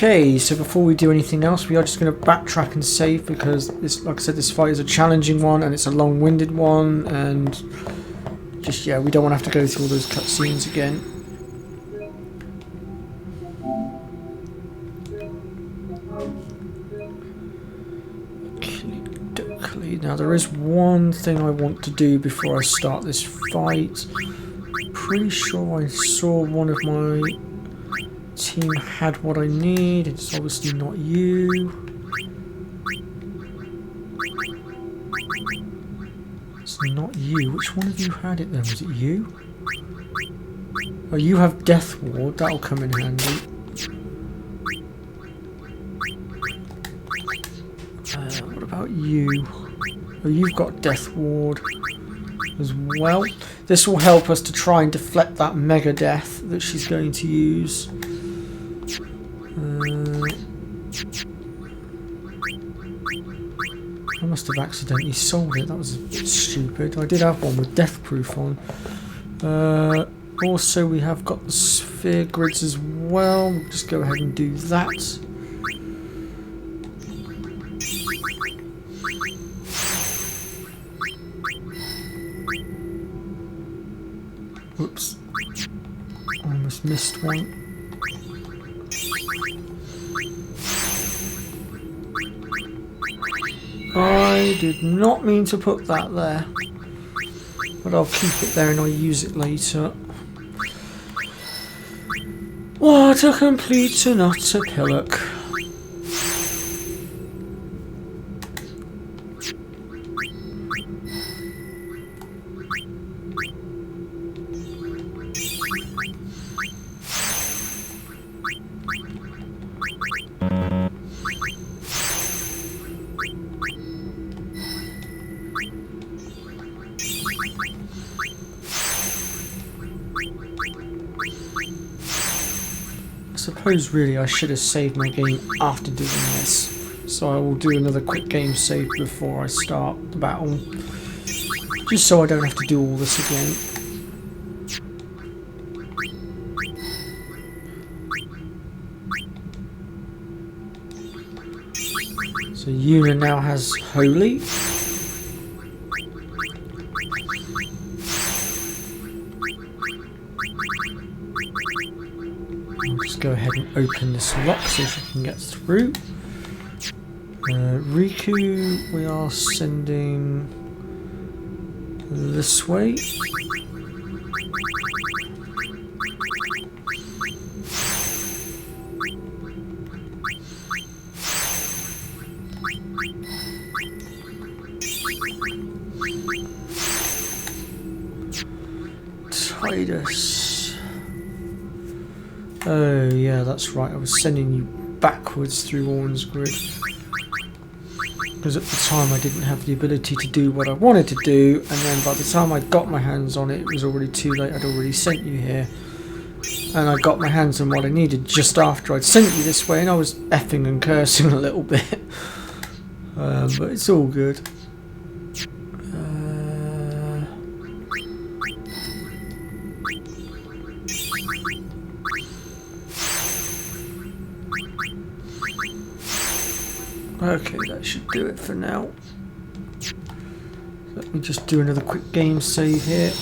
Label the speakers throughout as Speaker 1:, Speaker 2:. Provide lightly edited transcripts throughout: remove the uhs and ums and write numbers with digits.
Speaker 1: Okay, so before we do anything else, we are just going to backtrack and save because, like I said, this fight is a challenging one and it's a long-winded one, and just, yeah, we don't want to have to go through all those cutscenes again. Now there is one thing I want to do before I start this fight. Pretty sure I saw one of my team had what I need. It's obviously not you. It's not you. Which one of you had it then? Was it you? Oh, you have Death Ward. That'll come in handy. What about you? Oh, you've got Death Ward as well. This will help us to try and deflect that Mega Death that she's going to use. I must have accidentally sold it. That was a bit stupid. I did have one with Death Proof on. Also, we have got the Sphere Grids as well. We'll just go ahead and do that. Oops, almost missed one. I did not mean to put that there, but I'll keep it there and I'll use it later. What a complete and utter pillock. I suppose really I should have saved my game after doing this, so I will do another quick game save before I start the battle, just so I don't have to do all this again. So Yuna now has Holy. Go ahead and open this lock so she can get through. Riku, we are sending this way. Titus. Oh yeah, that's right, I was sending you backwards through Orn's grid. Because at the time I didn't have the ability to do what I wanted to do, and then by the time I got my hands on it, it was already too late. I'd already sent you here. And I got my hands on what I needed just after I'd sent you this way, and I was effing and cursing a little bit. But it's all good. Okay, that should do it for now. Let me just do another quick game save here.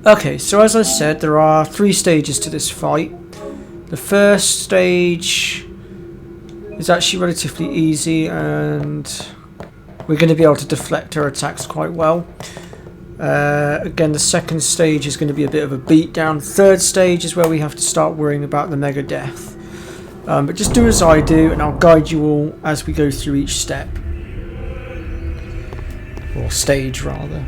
Speaker 1: Okay, so as I said, there are 3 stages to this fight. The first stage is actually relatively easy, and we're going to be able to deflect her attacks quite well. Again, the second stage is going to be a bit of a beatdown. Third stage is where we have to start worrying about the Mega Death. But just do as I do, and I'll guide you all as we go through each step. Or stage, rather.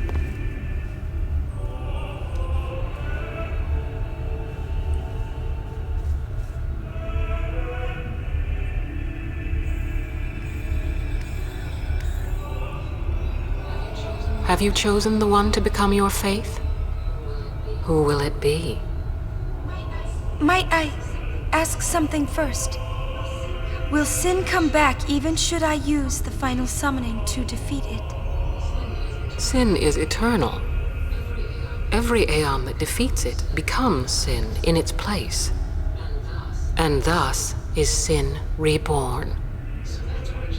Speaker 2: Have you chosen the one to become your faith? Who will it be?
Speaker 3: Might I ask something first? Will sin come back even should I use the final summoning to defeat it?
Speaker 2: Sin is eternal. Every aeon that defeats it becomes sin in its place. And thus is sin reborn.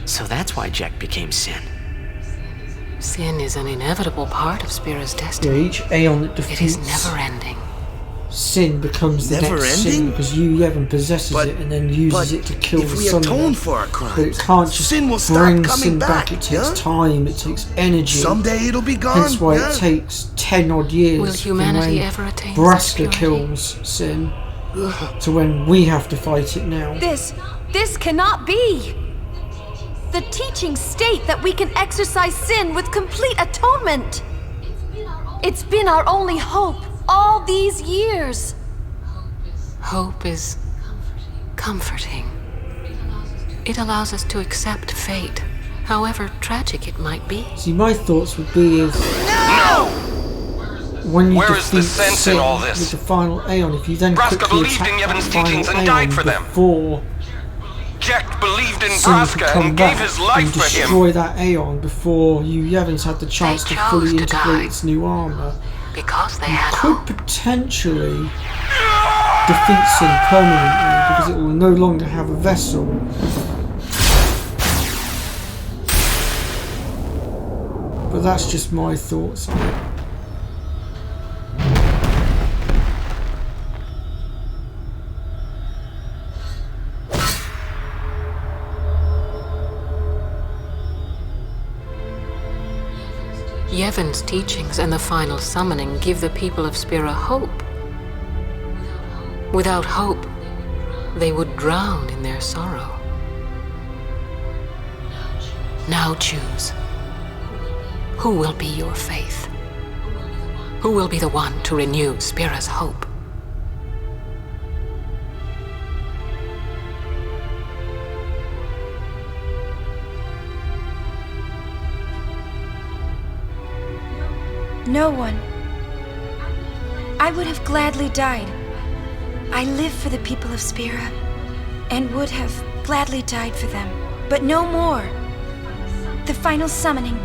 Speaker 4: So that's why Jack became Sin.
Speaker 2: Sin is an inevitable part of Spira's
Speaker 1: Yeah,
Speaker 2: destiny.
Speaker 1: each Aeon that
Speaker 2: It is
Speaker 1: defeats
Speaker 2: never ending.
Speaker 1: sin becomes the
Speaker 5: Never
Speaker 1: next sin
Speaker 5: ending?
Speaker 1: because Yu Yevon possesses
Speaker 5: But-
Speaker 1: it and then uses
Speaker 5: but
Speaker 1: it to kill
Speaker 5: if
Speaker 1: the
Speaker 5: we
Speaker 1: summoner.
Speaker 5: atone for our
Speaker 1: But it
Speaker 5: crimes,
Speaker 1: can't just
Speaker 5: sin will start
Speaker 1: bring
Speaker 5: coming
Speaker 1: sin
Speaker 5: back,
Speaker 1: It takes
Speaker 5: yeah?
Speaker 1: time, it takes energy.
Speaker 5: Someday it'll be gone.
Speaker 1: Hence why
Speaker 5: yeah?
Speaker 1: it takes 10 odd years
Speaker 2: Will humanity
Speaker 1: from
Speaker 2: ever attain
Speaker 1: when
Speaker 2: such
Speaker 1: Braska
Speaker 2: purity?
Speaker 1: kills sin to when we have to fight it now.
Speaker 3: This cannot be! The teachings state that we can exorcise sin with complete atonement! It's been our only hope all these years!
Speaker 2: Hope is comforting. It allows us to accept fate, however tragic it might be.
Speaker 1: See, my thoughts would be if when you
Speaker 6: Where is the
Speaker 1: defeat
Speaker 6: sense
Speaker 1: sin
Speaker 6: in all this?
Speaker 1: with the final Aeon, if you then
Speaker 6: Braska
Speaker 1: quickly
Speaker 6: believed
Speaker 1: attack
Speaker 6: in
Speaker 1: that
Speaker 6: Yevon's
Speaker 1: final
Speaker 6: teachings and
Speaker 1: Aeon
Speaker 6: died for them.
Speaker 1: before
Speaker 6: Jack believed in
Speaker 1: sin could
Speaker 6: Braska
Speaker 1: come
Speaker 6: and
Speaker 1: back
Speaker 6: gave his
Speaker 1: and
Speaker 6: life for him.
Speaker 1: destroy that Aeon before you Yevon's had the chance to
Speaker 2: chose
Speaker 1: fully
Speaker 2: to
Speaker 1: integrate
Speaker 2: die.
Speaker 1: its new armor,
Speaker 2: Because they
Speaker 1: you
Speaker 2: had
Speaker 1: could
Speaker 2: hope.
Speaker 1: potentially defeat sin permanently because it will no longer have a vessel. But that's just my thoughts on it.
Speaker 2: Yevon's teachings and the final summoning give the people of Spira hope. Without hope, they would drown in their sorrow. Now choose. Who will be your faith? Who will be the one to renew Spira's hope?
Speaker 3: No one. I would have gladly died. I live for the people of Spira, and would have gladly died for them, but no more. The final summoning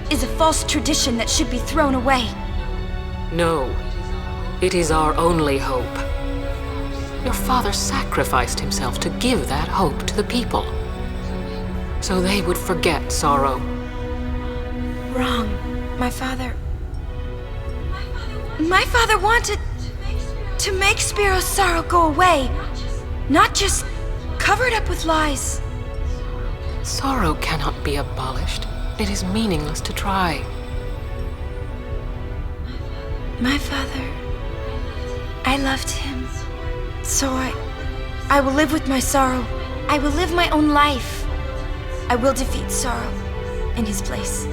Speaker 3: is a false tradition that should be thrown away.
Speaker 2: No, it is our only hope. Your father sacrificed himself to give that hope to the people, so they would forget sorrow.
Speaker 3: Wrong. My father wanted to make Spiro's sorrow go away, not just cover it up with lies.
Speaker 2: Sorrow cannot be abolished. It is meaningless to try.
Speaker 3: My father, I loved him. So I will live with my sorrow. I will live my own life. I will defeat sorrow in his place.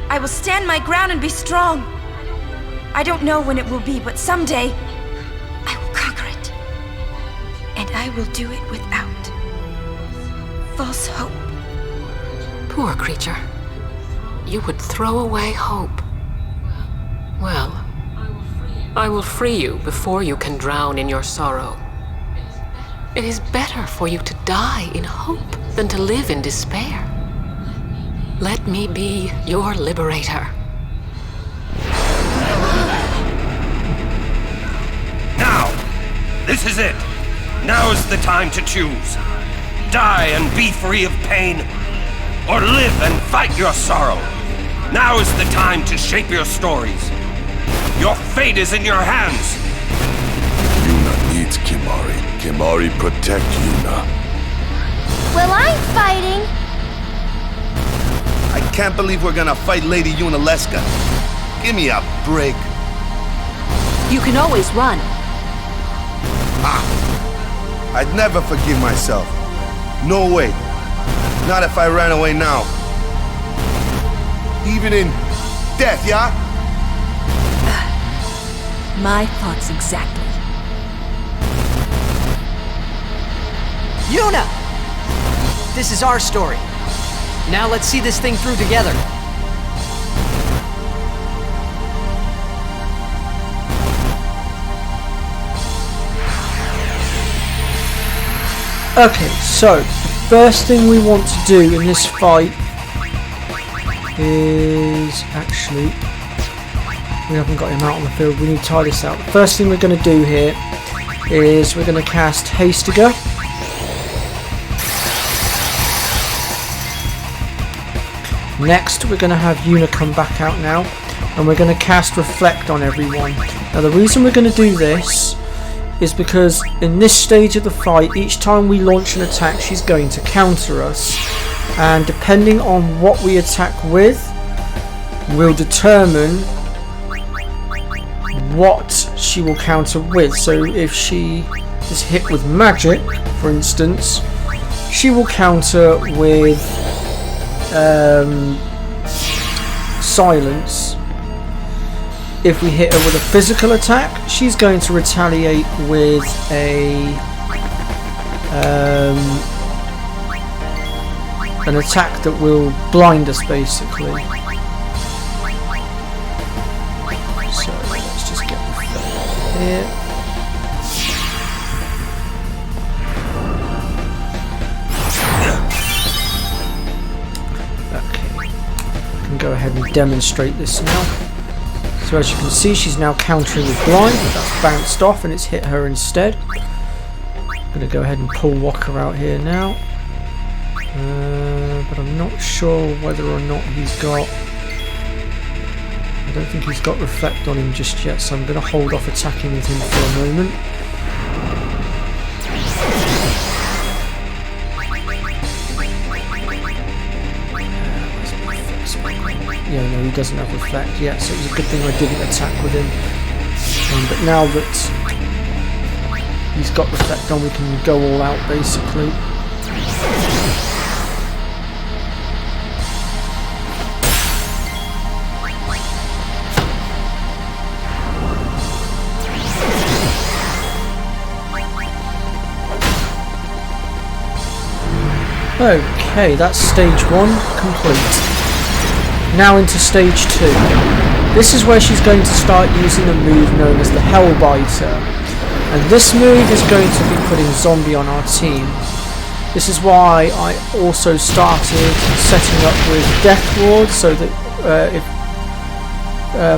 Speaker 3: I will stand my ground and be strong. I don't know when it will be, but someday I will conquer it. And I will do it without false hope.
Speaker 2: Poor creature. You would throw away hope. Well, I will free you before you can drown in your sorrow. It is better for you to die in hope than to live in despair. Let me be your liberator.
Speaker 6: Now! This is it! Now is the time to choose. Die and be free of pain, or live and fight your sorrow. Now is the time to shape your stories. Your fate is in your hands.
Speaker 7: Yuna needs Kimari. Kimari protect Yuna.
Speaker 3: Well, I'm fighting.
Speaker 5: I can't believe we're gonna fight Lady Yunalesca. Give me a break.
Speaker 8: You can always run.
Speaker 5: I'd never forgive myself. No way. Not if I ran away now. Even in death, yeah?
Speaker 8: My thoughts exactly.
Speaker 4: Yuna! This is our story. Now let's see this thing through together.
Speaker 1: Okay, so the first thing we want to do in this fight is actually, we haven't got him out on the field, we need to tie this out. The first thing we're going to do here is we're going to cast Hastiger. Next, we're going to have Yuna come back out now, and we're going to cast Reflect on everyone. Now, the reason we're going to do this is because in this stage of the fight, each time we launch an attack, she's going to counter us. And depending on what we attack with, will determine what she will counter with. So if she is hit with magic, for instance, she will counter with silence. If we hit her with a physical attack, she's going to retaliate with an attack that will blind us, basically. So let's just get the here. Okay, I can go ahead and demonstrate this now. So as you can see, she's now countering with blind, but that's bounced off and it's hit her instead. I'm going to go ahead and pull Walker out here now. But I'm not sure whether or not he's got... I don't think he's got Reflect on him just yet, so I'm going to hold off attacking with him for a moment. Yeah, no, he doesn't have Reflect yet, so it was a good thing I didn't attack with him. But now that he's got Reflect on, we can go all out, basically. Okay, that's stage 1 complete. Now into stage 2. This is where she's going to start using a move known as the Hellbiter. And this move is going to be putting Zombie on our team. This is why I also started setting up with Death Ward, so that if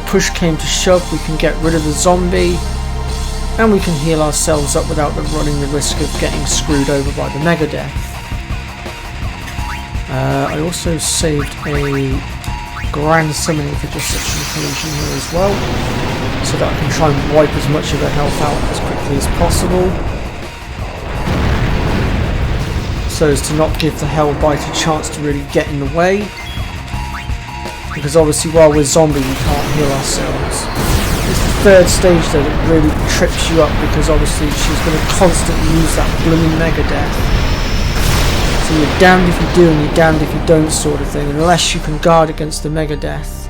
Speaker 1: push came to shove, we can get rid of the zombie and we can heal ourselves up without running the risk of getting screwed over by the Megadeth. I also saved a Grand Summoning for just such an occasion here as well, so that I can try and wipe as much of her health out as quickly as possible, so as to not give the Hellbite a chance to really get in the way, because obviously while we're zombie we can't heal ourselves. It's the third stage though that really trips you up, because obviously she's going to constantly use that blooming Megadeth. So you're damned if you do and you're damned if you don't, sort of thing, unless you can guard against the Megadeth.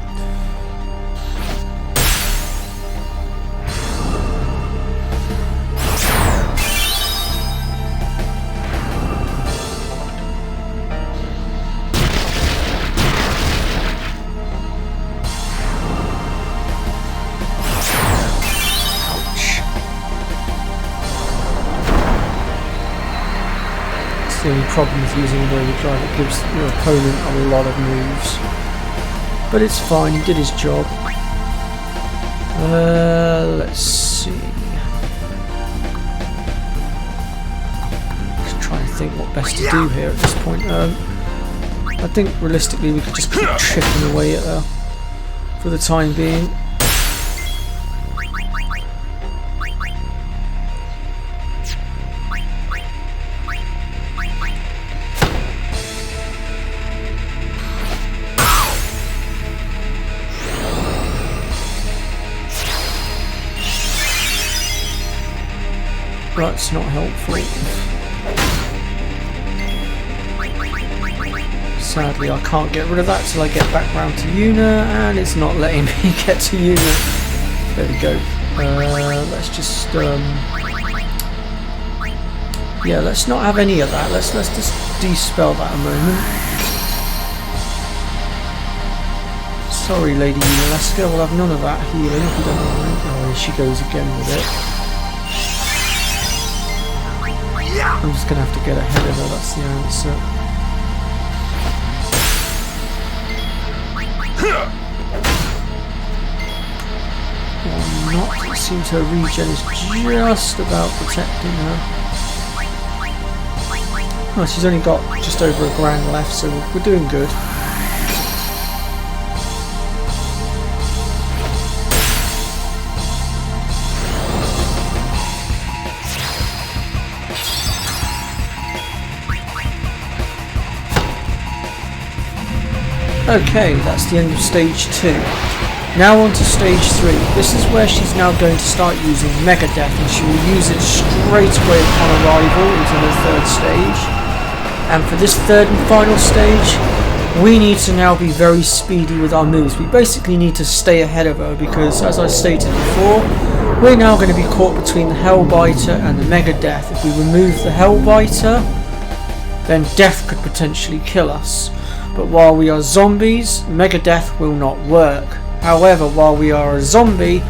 Speaker 1: The only problem with using Overdrive, it gives your opponent a lot of moves. But it's fine, he did his job. Let's see. Just trying to think what best to do here at this point. I think realistically we could just keep chipping away at her for the time being. That's not helpful. Sadly, I can't get rid of that till I get back round to Yuna, and it's not letting me get to Yuna. There we go. Let's just yeah, let's not have any of that. Let's just dispel that a moment. Sorry, Lady Yunalesca, we'll have none of that healing if you don't mind. Oh, here she goes again with it. I'm just going to have to get ahead of her, that's the answer. not. It seems her regen is just about protecting her. Oh, she's only got just over a grand left, so we're doing good. Okay, that's the end of stage 2. Now on to stage 3. This is where she's now going to start using Mega Death, and she will use it straight away upon arrival into the 3rd stage. And for this 3rd and final stage, we need to now be very speedy with our moves. We basically need to stay ahead of her because, as I stated before, we're now going to be caught between the Hellbiter and the Mega Death. If we remove the Hellbiter, then Death could potentially kill us. But while we are zombies, Mega Death will not work. However, while we are a zombie,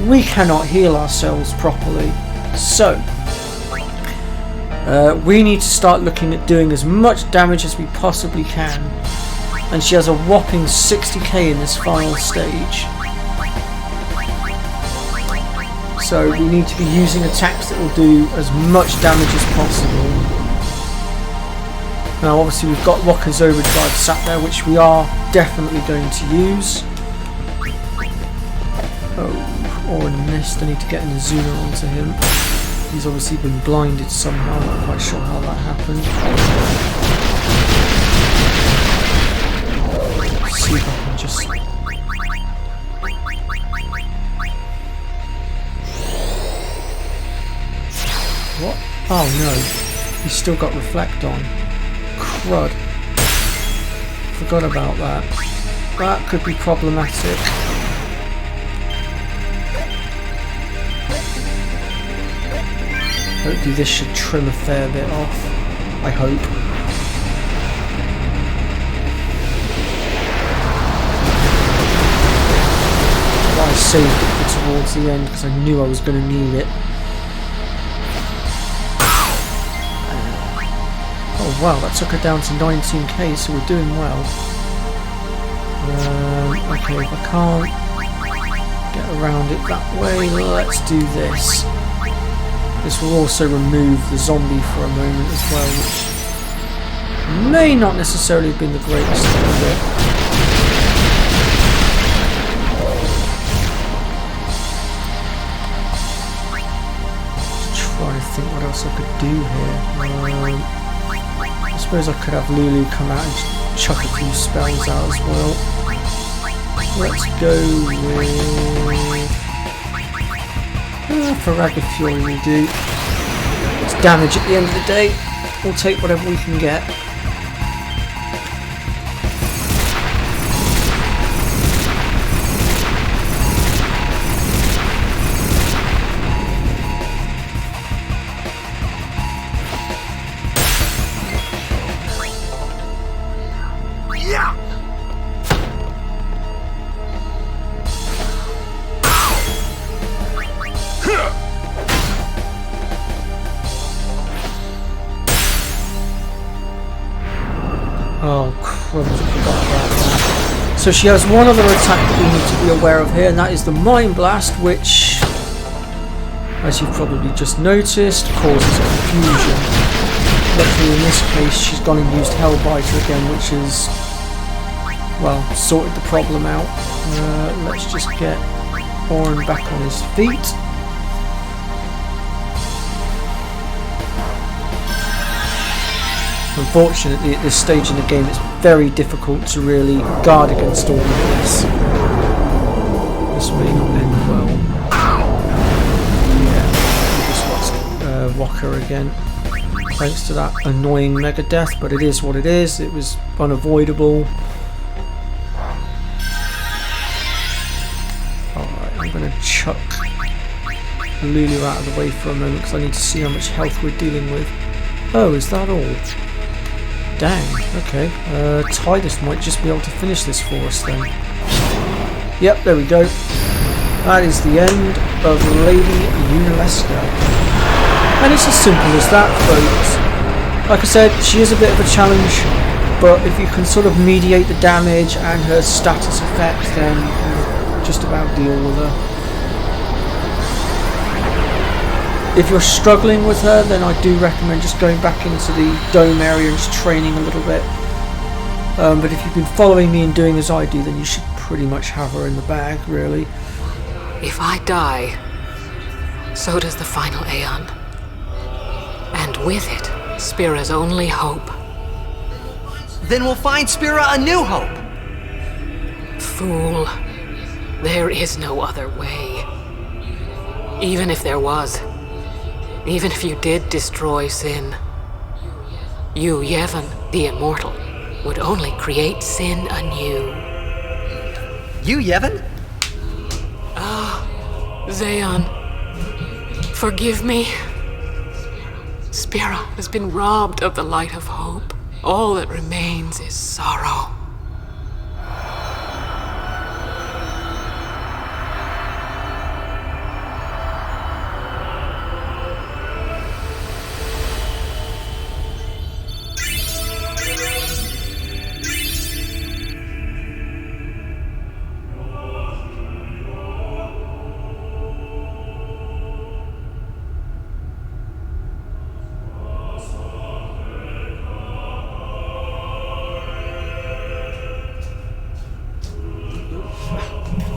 Speaker 1: we cannot heal ourselves properly. So, we need to start looking at doing as much damage as we possibly can. And she has a whopping 60k in this final stage. So we need to be using attacks that will do as much damage as possible. Now obviously we've got Rocker's Overdrive sat there, which we are definitely going to use. Oh, or a nest, I need to get an Azuna onto him. He's obviously been blinded somehow, I'm not quite sure how that happened. Let's see if I can just... What? Oh no, he's still got Reflect on. Crud. Forgot about that. That could be problematic. Hopefully this should trim a fair bit off. I hope. Well, I saved it for towards the end because I knew I was going to need it. Oh wow, that took her down to 19k, so we're doing well. Okay, if I can't get around it that way, let's do this. This will also remove the zombie for a moment as well, which may not necessarily have been the greatest thing of it. Just trying to think what else I could do here. I suppose I could have Lulu come out and chuck a few spells out as well. Let's go with... Farraga Fury will do. It's damage at the end of the day. We'll take whatever we can get. Oh crap, I forgot about that. So she has one other attack that we need to be aware of here, and that is the Mind Blast, which, as you've probably just noticed, causes confusion. Luckily in this case she's gone and used Hellbiter again, which has, well, sorted the problem out. Let's just get Orin back on his feet. Unfortunately, at this stage in the game, it's very difficult to really guard against all of this. This may not end well. Yeah, we just lost Walker again, thanks to that annoying Mega Death, but it is what it is. It was unavoidable. Alright, I'm going to chuck Lulu out of the way for a moment because I need to see how much health we're dealing with. Oh, is that all? Dang, okay. Tidus might just be able to finish this for us then. Yep, there we go. That is the end of Lady Yunalesca. And it's as simple as that, folks. Like I said, she is a bit of a challenge, but if you can sort of mediate the damage and her status effect, then you can just about deal with her. if you're struggling with her, then I do recommend just going back into the dome area and just training a little bit. But if you've been following me and doing as I do, then you should pretty much have her in the bag, really.
Speaker 2: If I die, so does the final Aeon. And with it, Spira's only hope.
Speaker 4: Then we'll find Spira a new hope.
Speaker 2: Fool. There is no other way. Even if there was, even if you did destroy sin, you, Yevon, the Immortal, would only create sin anew.
Speaker 4: You, Yevon?
Speaker 2: Zayon, forgive me. Spira has been robbed of the light of hope. All that remains is sorrow.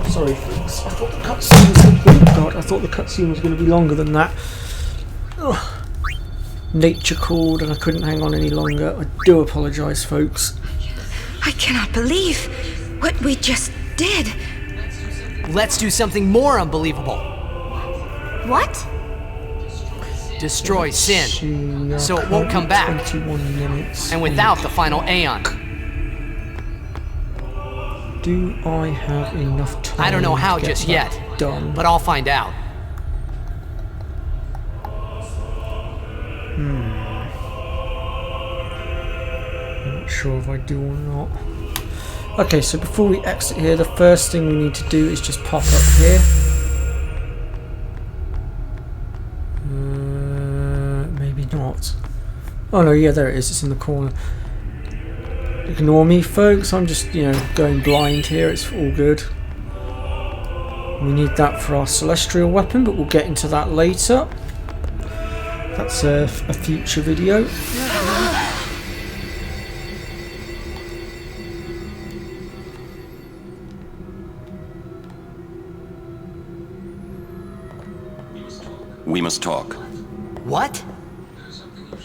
Speaker 1: Sorry, folks. I thought the cutscene was going to be... Oh God, I thought the cutscene was going to be longer than that. Ugh. Nature called and I couldn't hang on any longer. I do apologise, folks.
Speaker 3: I cannot believe what we just did.
Speaker 4: Let's do something more unbelievable.
Speaker 3: What?
Speaker 4: Destroy sin, so it won't come back.
Speaker 1: 21 minutes.
Speaker 4: And without the final Aeon.
Speaker 1: Do I have enough time?
Speaker 4: I don't know how
Speaker 1: to get
Speaker 4: just
Speaker 1: that
Speaker 4: yet,
Speaker 1: done?
Speaker 4: but I'll find out.
Speaker 1: I'm not sure if I do or not. Okay, so before we exit here, the first thing we need to do is just pop up here. Maybe not. Oh no, yeah, there it is. It's in the corner. Ignore me, folks. I'm just, going blind here. It's all good. We need that for our celestial weapon, but we'll get into that later. That's a future video.
Speaker 6: We must talk.
Speaker 4: What?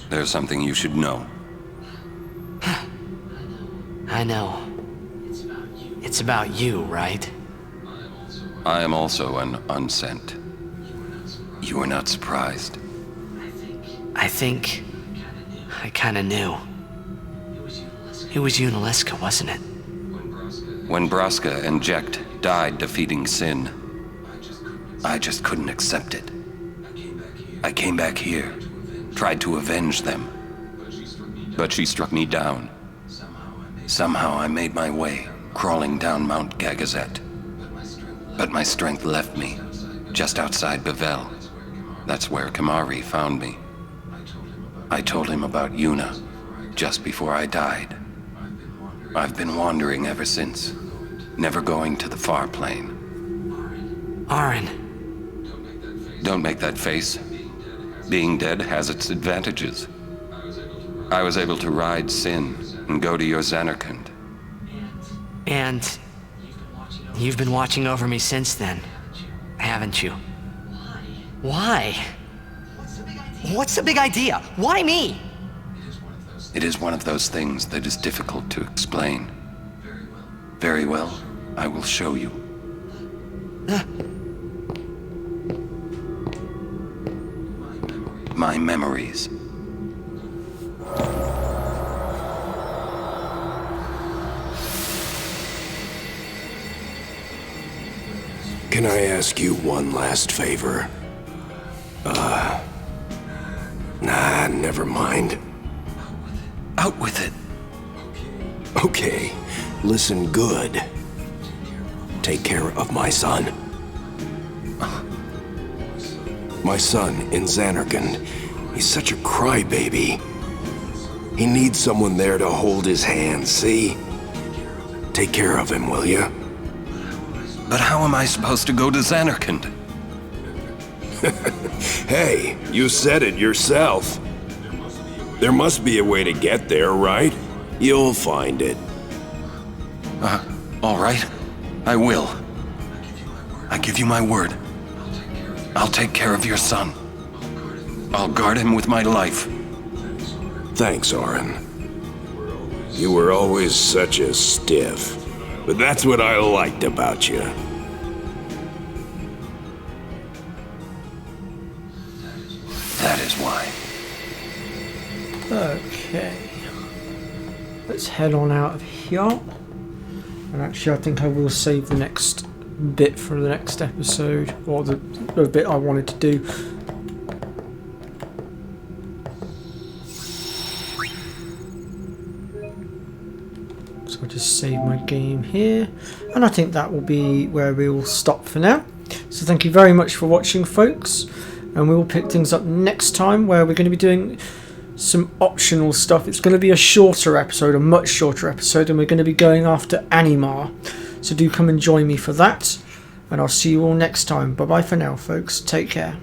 Speaker 6: There's something you should know.
Speaker 4: I know. It's about you, right?
Speaker 6: I am also an unsent. You are not surprised.
Speaker 4: I think I kinda knew. It was Yunalesca, wasn't it?
Speaker 6: When Braska and Jekt died defeating sin, I just couldn't accept it. I came back here, tried to avenge them, but she struck me down. Somehow I made my way, crawling down Mount Gagazet. But my strength left me, just outside Bavel. That's where Kimahri found me. I told him about Yuna, just before I died. I've been wandering ever since, never going to the far plane.
Speaker 4: Aren.
Speaker 6: Don't make that face. Being dead has its advantages. I was able to ride sin and go to your Zanarkand.
Speaker 4: And you've been watching over me since then, haven't you? Why? What's the big idea? Why me?
Speaker 6: It is one of those things that is difficult to explain. Very well, I will show you. My memories.
Speaker 7: Can I ask you one last favor? Nah, never mind.
Speaker 6: Out with it.
Speaker 7: Okay, listen good. Take care of my son. My son in Zanarkand. He's such a crybaby. He needs someone there to hold his hand, see? Take care of him, will you?
Speaker 6: But how am I supposed to go to Zanarkand?
Speaker 7: Hey, you said it yourself. There must be a way to get there, right? You'll find it.
Speaker 6: All right. I will. I give you my word. I'll take care of your son. I'll guard him with my life.
Speaker 7: Thanks, Orin. You were always such a stiff. But that's what I liked about you.
Speaker 6: That is why.
Speaker 1: Okay. Let's head on out of here. And actually, I think I will save the next bit for the next episode, or the bit I wanted to do. So I'll just save my game here, and I think that will be where we will stop for now. So thank you very much for watching, folks, and we will pick things up next time, where we're going to be doing some optional stuff. It's going to be a shorter episode, a much shorter episode, and we're going to be going after Animar. So do come and join me for that, and I'll see you all next time. Bye bye for now, folks. Take care.